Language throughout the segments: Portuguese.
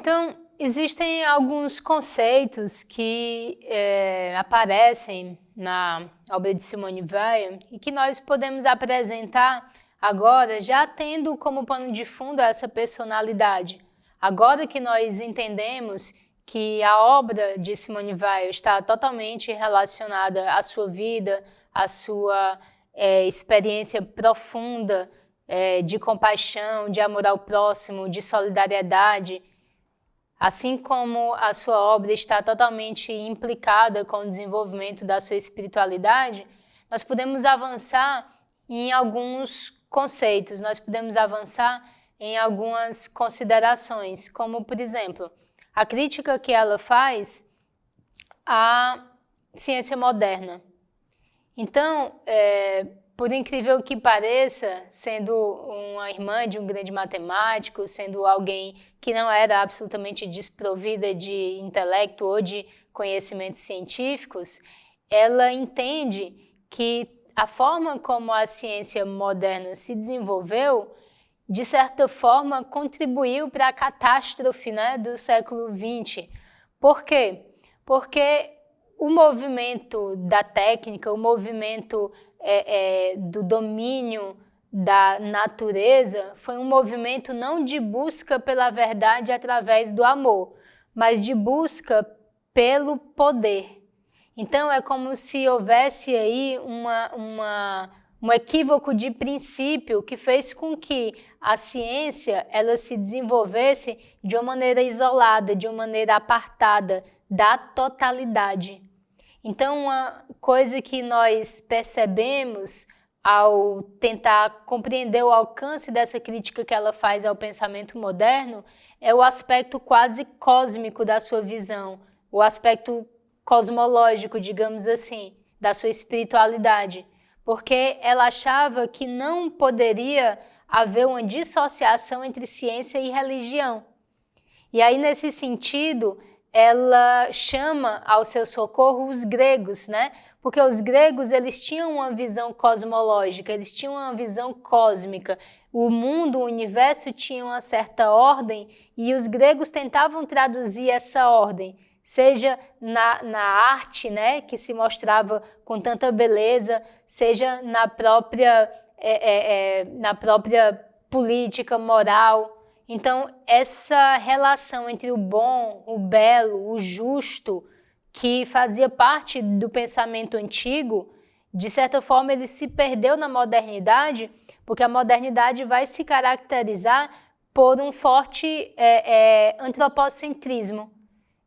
Então, existem alguns conceitos que aparecem na obra de Simone Weil e que nós podemos apresentar agora já tendo como pano de fundo essa personalidade. Agora que nós entendemos que a obra de Simone Weil está totalmente relacionada à sua vida, à sua experiência profunda de compaixão, de amor ao próximo, de solidariedade, assim como a sua obra está totalmente implicada com o desenvolvimento da sua espiritualidade, nós podemos avançar em alguns conceitos, nós podemos avançar em algumas considerações, como, por exemplo, a crítica que ela faz à ciência moderna. Então, por incrível que pareça, sendo uma irmã de um grande matemático, sendo alguém que não era absolutamente desprovida de intelecto ou de conhecimentos científicos, ela entende que a forma como a ciência moderna se desenvolveu, de certa forma, contribuiu para a catástrofe, do século XX. Por quê? Porque o movimento da técnica, o movimento do domínio da natureza foi um movimento não de busca pela verdade através do amor, mas de busca pelo poder. Então é como se houvesse aí um equívoco de princípio que fez com que a ciência ela se desenvolvesse de uma maneira isolada, de uma maneira apartada da totalidade. Então, uma coisa que nós percebemos ao tentar compreender o alcance dessa crítica que ela faz ao pensamento moderno é o aspecto quase cósmico da sua visão, o aspecto cosmológico, digamos assim, da sua espiritualidade, porque ela achava que não poderia haver uma dissociação entre ciência e religião. E aí, nesse sentido, ela chama ao seu socorro os gregos, Porque os gregos, eles tinham uma visão cosmológica, eles tinham uma visão cósmica. O mundo, o universo tinha uma certa ordem e os gregos tentavam traduzir essa ordem, seja na arte, que se mostrava com tanta beleza, seja na própria política moral. Então, essa relação entre o bom, o belo, o justo, que fazia parte do pensamento antigo, de certa forma ele se perdeu na modernidade, porque a modernidade vai se caracterizar por um forte antropocentrismo.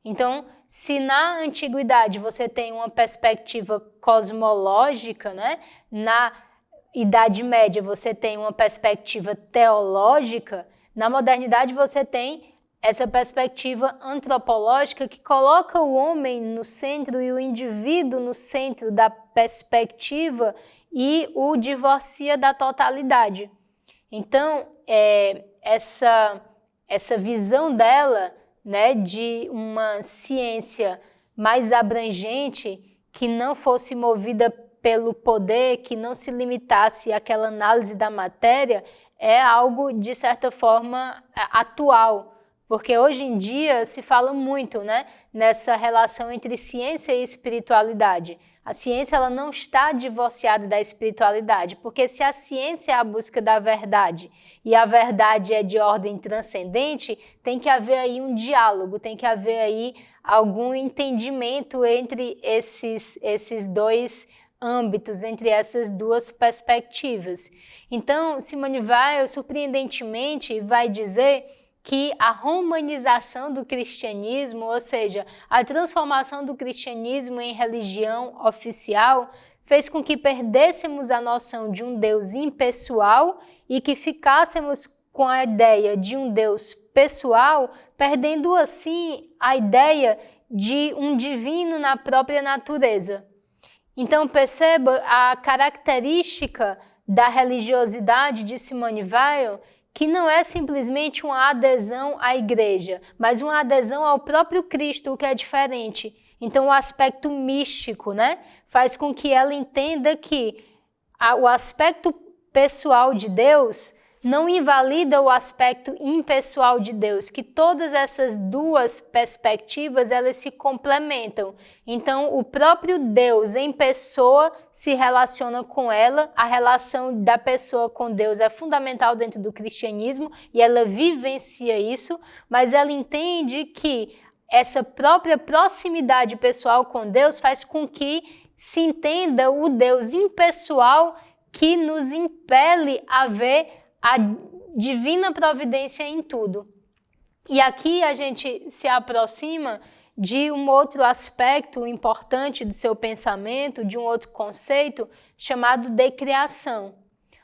Então, se na antiguidade você tem uma perspectiva cosmológica, na Idade Média você tem uma perspectiva teológica, na modernidade você tem essa perspectiva antropológica que coloca o homem no centro e o indivíduo no centro da perspectiva e o divorcia da totalidade. Então, essa visão dela, de uma ciência mais abrangente, que não fosse movida pelo poder, que não se limitasse àquela análise da matéria, é algo, de certa forma, atual. Porque hoje em dia se fala muito nessa relação entre ciência e espiritualidade. A ciência ela não está divorciada da espiritualidade, porque se a ciência é a busca da verdade e a verdade é de ordem transcendente, tem que haver aí um diálogo, tem que haver aí algum entendimento entre esses dois âmbitos, entre essas duas perspectivas. Então, Simone Weil, surpreendentemente, vai dizer que a romanização do cristianismo, ou seja, a transformação do cristianismo em religião oficial, fez com que perdêssemos a noção de um Deus impessoal e que ficássemos com a ideia de um Deus pessoal, perdendo assim a ideia de um divino na própria natureza. Então perceba a característica da religiosidade de Simone Weil, que não é simplesmente uma adesão à igreja, mas uma adesão ao próprio Cristo, o que é diferente. Então o aspecto místico, faz com que ela entenda que o aspecto pessoal de Deus não invalida o aspecto impessoal de Deus, que todas essas duas perspectivas, elas se complementam. Então, o próprio Deus em pessoa se relaciona com ela, a relação da pessoa com Deus é fundamental dentro do cristianismo e ela vivencia isso, mas ela entende que essa própria proximidade pessoal com Deus faz com que se entenda o Deus impessoal que nos impele a ver a divina providência em tudo. E aqui a gente se aproxima de um outro aspecto importante do seu pensamento, de um outro conceito chamado decriação.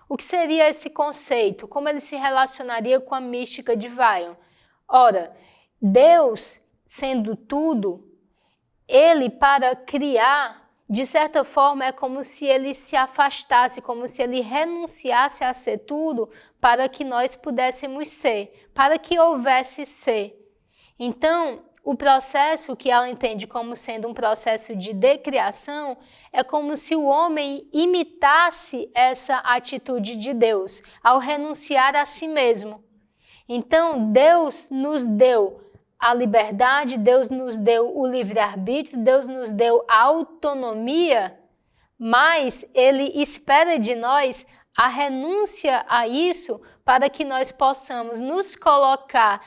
O que seria esse conceito? Como ele se relacionaria com a mística de Vallon? Ora, Deus, sendo tudo, ele para criar, de certa forma, é como se ele se afastasse, como se ele renunciasse a ser tudo para que nós pudéssemos ser, para que houvesse ser. Então, o processo que ela entende como sendo um processo de decriação é como se o homem imitasse essa atitude de Deus, ao renunciar a si mesmo. Então, Deus nos deu a liberdade, Deus nos deu o livre-arbítrio, Deus nos deu a autonomia, mas Ele espera de nós a renúncia a isso para que nós possamos nos colocar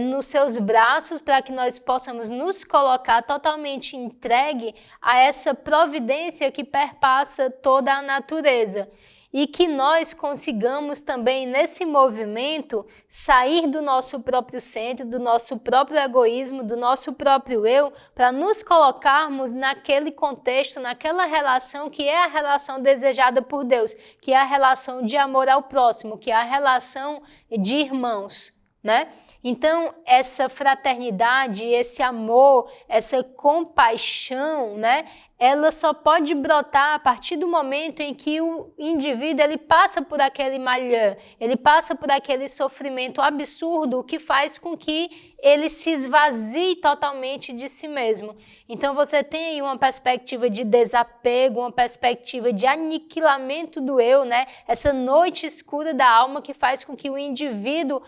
nos seus braços, para que nós possamos nos colocar totalmente entregue a essa providência que perpassa toda a natureza. E que nós consigamos também, nesse movimento, sair do nosso próprio centro, do nosso próprio egoísmo, do nosso próprio eu, para nos colocarmos naquele contexto, naquela relação que é a relação desejada por Deus, que é a relação de amor ao próximo, que é a relação de irmãos, né? Então, essa fraternidade, esse amor, essa compaixão, né? Ela só pode brotar a partir do momento em que o indivíduo ele passa por aquele malheur, ele passa por aquele sofrimento absurdo que faz com que ele se esvazie totalmente de si mesmo. Então você tem aí uma perspectiva de desapego, uma perspectiva de aniquilamento do eu, né? Essa noite escura da alma que faz com que o indivíduo,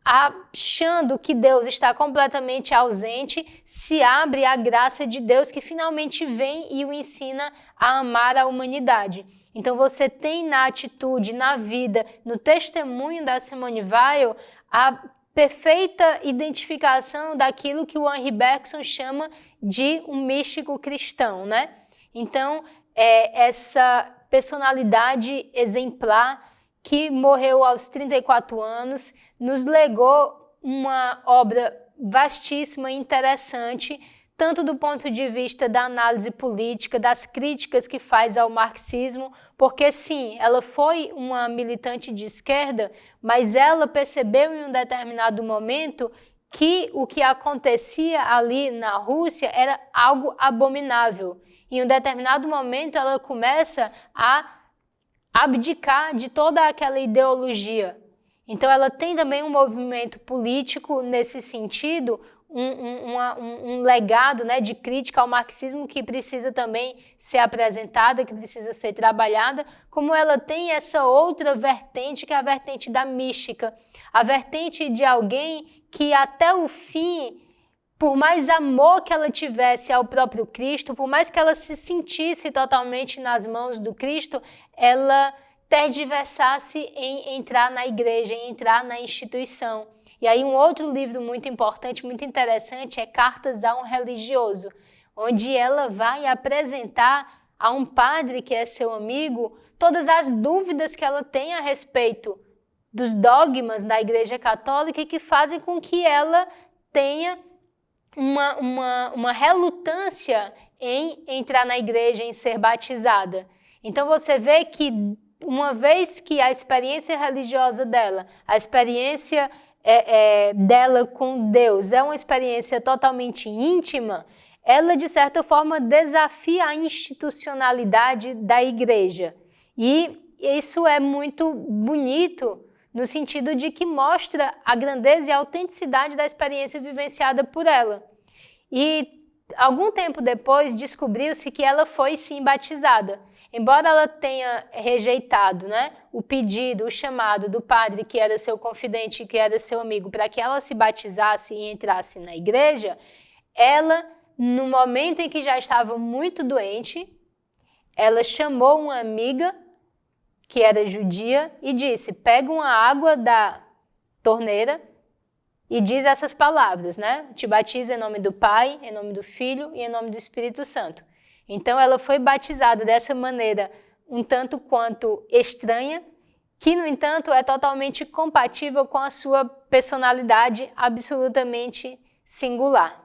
achando que Deus está completamente ausente, se abre à graça de Deus que finalmente vem e o ensina a amar a humanidade. Então você tem na atitude, na vida, no testemunho da Simone Weil, a perfeita identificação daquilo que o Henri Bergson chama de um místico cristão, né? Então, essa personalidade exemplar que morreu aos 34 anos, nos legou uma obra vastíssima e interessante, tanto do ponto de vista da análise política, das críticas que faz ao marxismo, porque sim, ela foi uma militante de esquerda, mas ela percebeu em um determinado momento que o que acontecia ali na Rússia era algo abominável. Em um determinado momento ela começa a abdicar de toda aquela ideologia. Então ela tem também um movimento político nesse sentido, um legado, né, de crítica ao marxismo que precisa também ser apresentada, que precisa ser trabalhada, como ela tem essa outra vertente, que é a vertente da mística, a vertente de alguém que até o fim, por mais amor que ela tivesse ao próprio Cristo, por mais que ela se sentisse totalmente nas mãos do Cristo, ela tergiversasse em entrar na igreja, em entrar na instituição. E aí um outro livro muito importante, muito interessante, é Cartas a um Religioso, onde ela vai apresentar a um padre que é seu amigo todas as dúvidas que ela tem a respeito dos dogmas da Igreja Católica e que fazem com que ela tenha uma relutância em entrar na igreja, em ser batizada. Então você vê que uma vez que a experiência religiosa dela, a experiência dela com Deus é uma experiência totalmente íntima, ela de certa forma desafia a institucionalidade da igreja. E isso é muito bonito no sentido de que mostra a grandeza e a autenticidade da experiência vivenciada por ela. E algum tempo depois descobriu-se que ela foi sim batizada. embora ela tenha rejeitado, né, o pedido, o chamado do padre que era seu confidente, que era seu amigo, para que ela se batizasse e entrasse na igreja, ela, no momento em que já estava muito doente, ela chamou uma amiga que era judia e disse: pega uma água da torneira e diz essas palavras, né? Te batiza em nome do Pai, em nome do Filho e em nome do Espírito Santo. Então ela foi batizada dessa maneira um tanto quanto estranha, que no entanto é totalmente compatível com a sua personalidade absolutamente singular.